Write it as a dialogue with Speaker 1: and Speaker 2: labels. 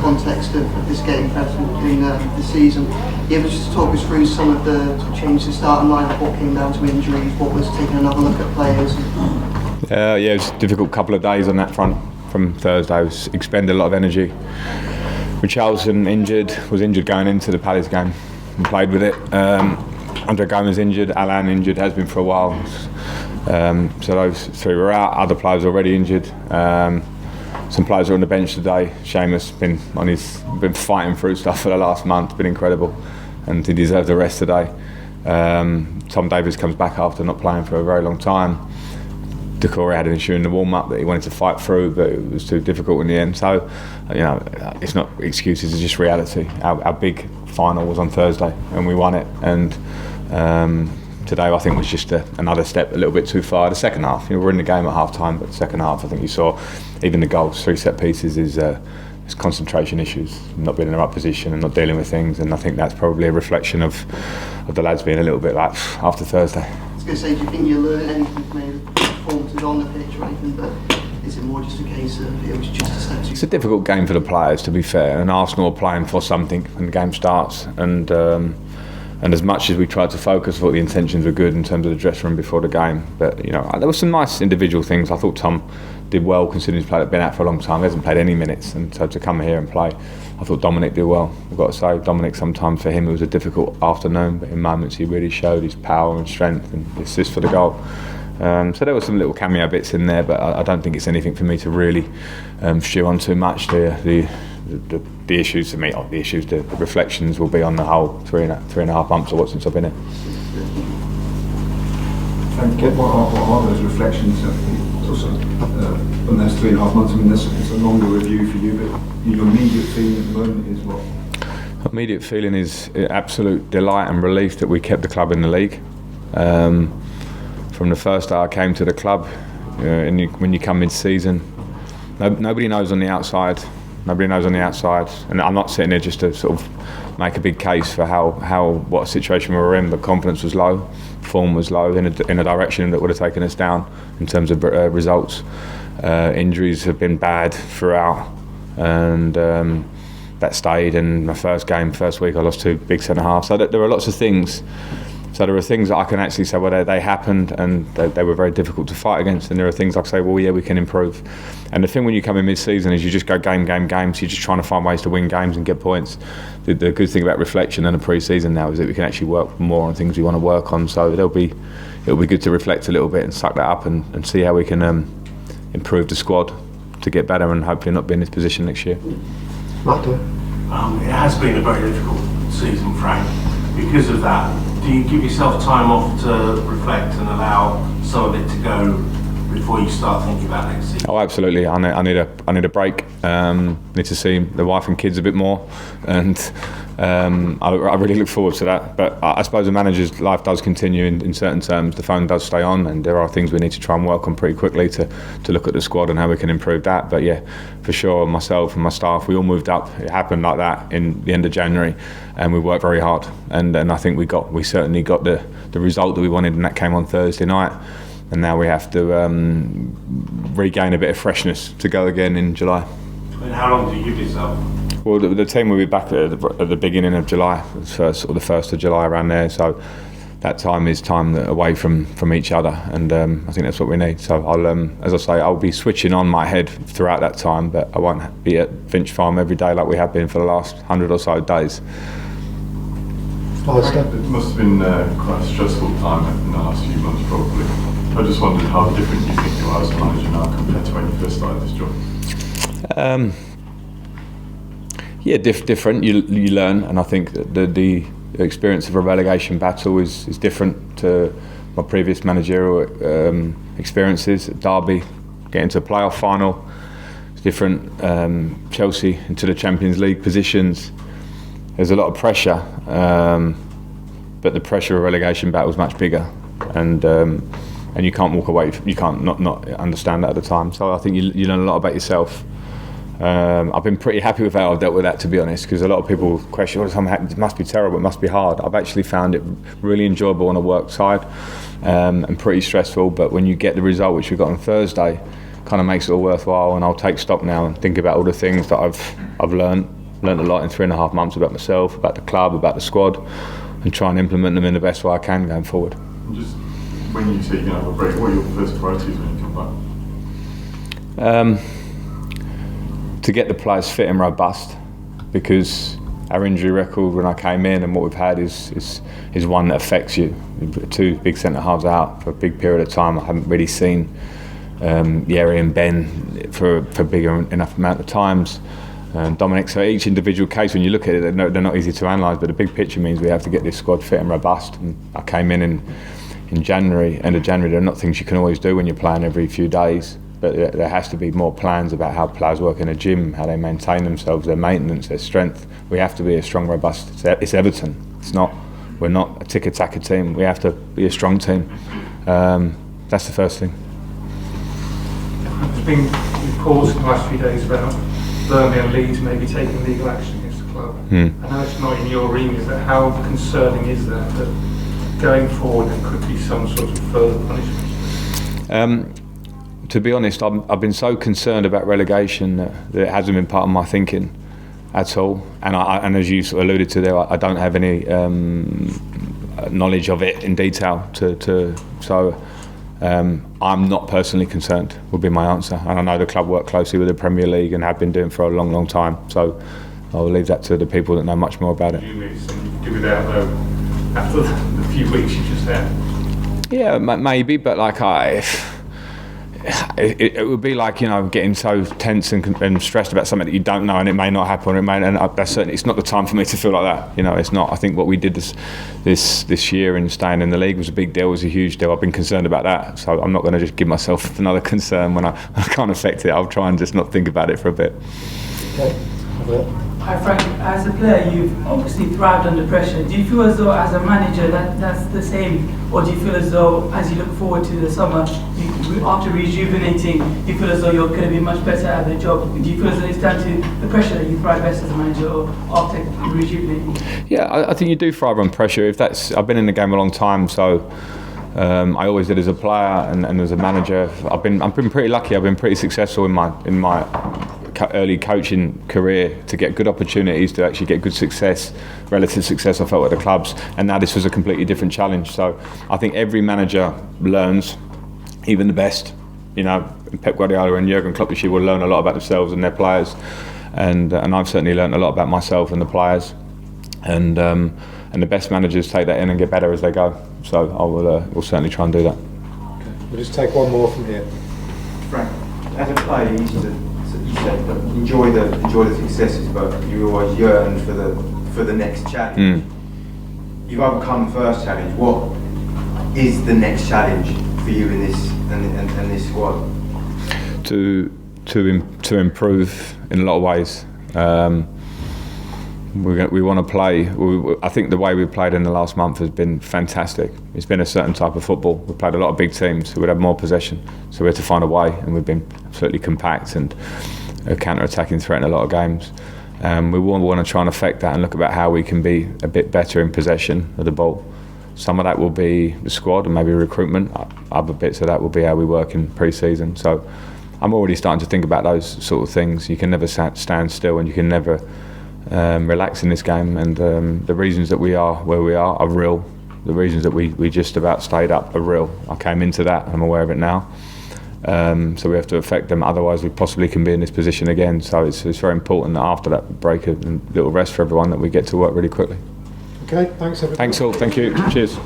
Speaker 1: context of this game for Everton in the season. You able just to talk us through some of the changes to starting lineup, what came down to injuries, what was taking another look at players?
Speaker 2: Yeah, it was a difficult couple of days on that front. From Thursday, I was expended a lot of energy. Richarlison was injured going into the Palace game and played with it. Andre Gomes injured, Alan injured, has been for a while. So those three were out. Other players already injured. Some players are on the bench today. Seamus been fighting through stuff for the last month. Been incredible, and he deserves a rest today. Tom Davies comes back after not playing for a very long time. Decore had an issue in the warm-up that he wanted to fight through, but it was too difficult in the end. So, it's not excuses; it's just reality. Our big final was on Thursday, and we won it. And today, I think, was just another step a little bit too far. The second half, we're in the game at half-time, but the second half, I think you saw even the goals, 3 set pieces is concentration issues, not being in the right position and not dealing with things. And I think that's probably a reflection of the lads being a little bit like after Thursday.
Speaker 1: I was going to say, do you think you learned anything from the performances on the pitch or anything? But is it more just a case of it was just a step too?
Speaker 2: It's a difficult game for the players, to be fair. And Arsenal are playing for something when the game starts. And as much as we tried to focus, I thought the intentions were good in terms of the dressing room before the game. But there were some nice individual things. I thought Tom did well, considering he's been out for a long time. He hasn't played any minutes, and so to come here and play, I thought Dominic did well. I've got to say, Dominic, sometimes for him it was a difficult afternoon, but in moments he really showed his power and strength and assist for the goal. So there were some little cameo bits in there, but I don't think it's anything for me to really stew on too much. The issues for me, the reflections will be on the whole 3.5 months or what since I've been here.
Speaker 3: And what are those reflections? On those 3.5 months, I mean, it's a longer review for you, but your immediate feeling at the moment is what?
Speaker 2: Immediate feeling is absolute delight and relief that we kept the club in the league. From the first day I came to the club, when you come mid-season, nobody knows on the outside. And I'm not sitting there just to sort of make a big case for what situation we were in, but confidence was low, form was low in a direction that would have taken us down in terms of results. Injuries have been bad throughout, and that stayed. And my first week, I lost 2 big centre halves. So there were lots of things. So there are things that I can actually say, well, they happened and they were very difficult to fight against. And there are things I can say, well, yeah, we can improve. And the thing when you come in mid-season is you just go game. So you're just trying to find ways to win games and get points. The good thing about reflection and the pre-season now is that we can actually work more on things we want to work on. So it'll be good to reflect a little bit and suck that up and see how we can improve the squad to get better and hopefully not be in this position next year.
Speaker 4: It has been a very difficult season, Frank. Because of that, do you give yourself time off to reflect and allow some of it to go before you start thinking about next season?
Speaker 2: Oh, absolutely. I need a break. Need to see the wife and kids a bit more, and I really look forward to that. But I suppose a manager's life does continue in certain terms. The phone does stay on, and there are things we need to try and work on pretty quickly to look at the squad and how we can improve that. But yeah, for sure, myself and my staff, we all moved up. It happened like that in the end of January, and we worked very hard. And I think we certainly got the result that we wanted, and that came on Thursday night. And now we have to regain a bit of freshness to go again in July.
Speaker 4: And how long do you give yourself?
Speaker 2: Well, the team will be back at the beginning of July, the 1st of July, around there. So that time is time away from each other, and I think that's what we need. So as I say, I'll be switching on my head throughout that time, but I won't be at Finch Farm every day like we have been for the last 100 or so days.
Speaker 5: It must have been quite a stressful time in the last few months, probably. I just wondered how different you think you are as a manager now compared to when you first started this job. Different. You learn, and I think that the experience of a relegation battle is different to my previous managerial experiences. At Derby, getting to a playoff final, it's different. Chelsea into the Champions League positions. There's a lot of pressure, but the pressure of a relegation battle is much bigger, and you can't walk away. You can't not understand that at the time. So I think you learn a lot about yourself. I've been pretty happy with how I've dealt with that, to be honest, because a lot of people question, it must be terrible, it must be hard. I've actually found it really enjoyable on the work side, and pretty stressful, but when you get the result, which we got on Thursday, kind of makes it all worthwhile. And I'll take stock now and think about all the things that I've learned Learned a lot in 3.5 months about myself, about the club, about the squad, and try and implement them in the best way I can going forward.
Speaker 6: And just when you say you're going to have a break, what are your first priorities when you come back?
Speaker 5: To get the players fit and robust, because our injury record when I came in and what we've had is one that affects you. We've put 2 big centre halves out for a big period of time. I haven't really seen Yerry and Ben for bigger enough amount of times. Dominic, so each individual case, when you look at it, they're not easy to analyse, but the big picture means we have to get this squad fit and robust. And I came in January, end of January. There are not things you can always do when you're playing every few days, but there has to be more plans about how players work in a gym, how they maintain themselves, their maintenance, their strength. We have to be a strong, robust. It's Everton. We're not a tick-attacker team. We have to be a strong team. That's the first thing.
Speaker 7: There's been reports in the last few days about Burnley and Leeds maybe taking legal action against the club. I know it's not in your remit, but how concerning is that going forward there could be some sort of further punishment?
Speaker 5: To be honest, I've been so concerned about relegation that it hasn't been part of my thinking at all. And as you sort of alluded to there, I don't have any knowledge of it in detail. So I'm not personally concerned, would be my answer. And I know the club work closely with the Premier League and have been doing for a long, long time. So I'll leave that to the people that know much more about it.
Speaker 7: You maybe something you could do without though after the few weeks you just had?
Speaker 5: Yeah, maybe, but like it would be like, getting so tense and stressed about something that you don't know, and it may not happen, or it may. And that's certainly, it's not the time for me to feel like that. It's not. I think what we did this year in staying in the league was a big deal, was a huge deal. I've been concerned about that, so I'm not going to just give myself another concern when I can't affect it. I'll try and just not think about it for a bit.
Speaker 8: Okay. Hi Frank, as a player you've obviously thrived under pressure. Do you feel as though as a manager that's the same, or do you feel as though as you look forward to the summer, after rejuvenating, you feel as though you're going to be much better at the job? Do you feel as though it's down to the pressure that you thrive best as a manager, or after rejuvenating?
Speaker 5: Yeah, I think you do thrive on pressure. I've been in the game a long time, so I always did as a player and as a manager. I've been pretty lucky. I've been pretty successful in my early coaching career to get good opportunities, to actually get good success, relative success I felt at the clubs, and now this was a completely different challenge. So I think every manager learns, even the best. Pep Guardiola and Jurgen Klopp this year will learn a lot about themselves and their players, and I've certainly learned a lot about myself and the players, and the best managers take that in and get better as they go. So we'll certainly try and do that.
Speaker 9: Okay. We'll just take one more from here.
Speaker 10: Frank, as a player, you said that enjoy the successes, but you always yearn for the next challenge. You've overcome the first challenge. What is the next challenge for you in this and this squad?
Speaker 5: To improve in a lot of ways. We want to play. I think the way we've played in the last month has been fantastic. It's been a certain type of football. We've played a lot of big teams who would have more possession, so we had to find a way, and we've been absolutely compact and a counter-attacking threat in a lot of games. We want to try and affect that and look about how we can be a bit better in possession of the ball. Some of that will be the squad and maybe recruitment. Other bits of that will be how we work in pre-season. So I'm already starting to think about those sort of things. You can never stand still, and you can never relax in this game, and the reasons that we are where we are real. The reasons that we just about stayed up are real. I came into that, I'm aware of it now. So we have to affect them, otherwise we possibly can be in this position again. So it's very important that after that break and little rest for everyone, that we get to work really quickly.
Speaker 9: Okay, thanks everybody.
Speaker 5: Thanks all, thank you, cheers.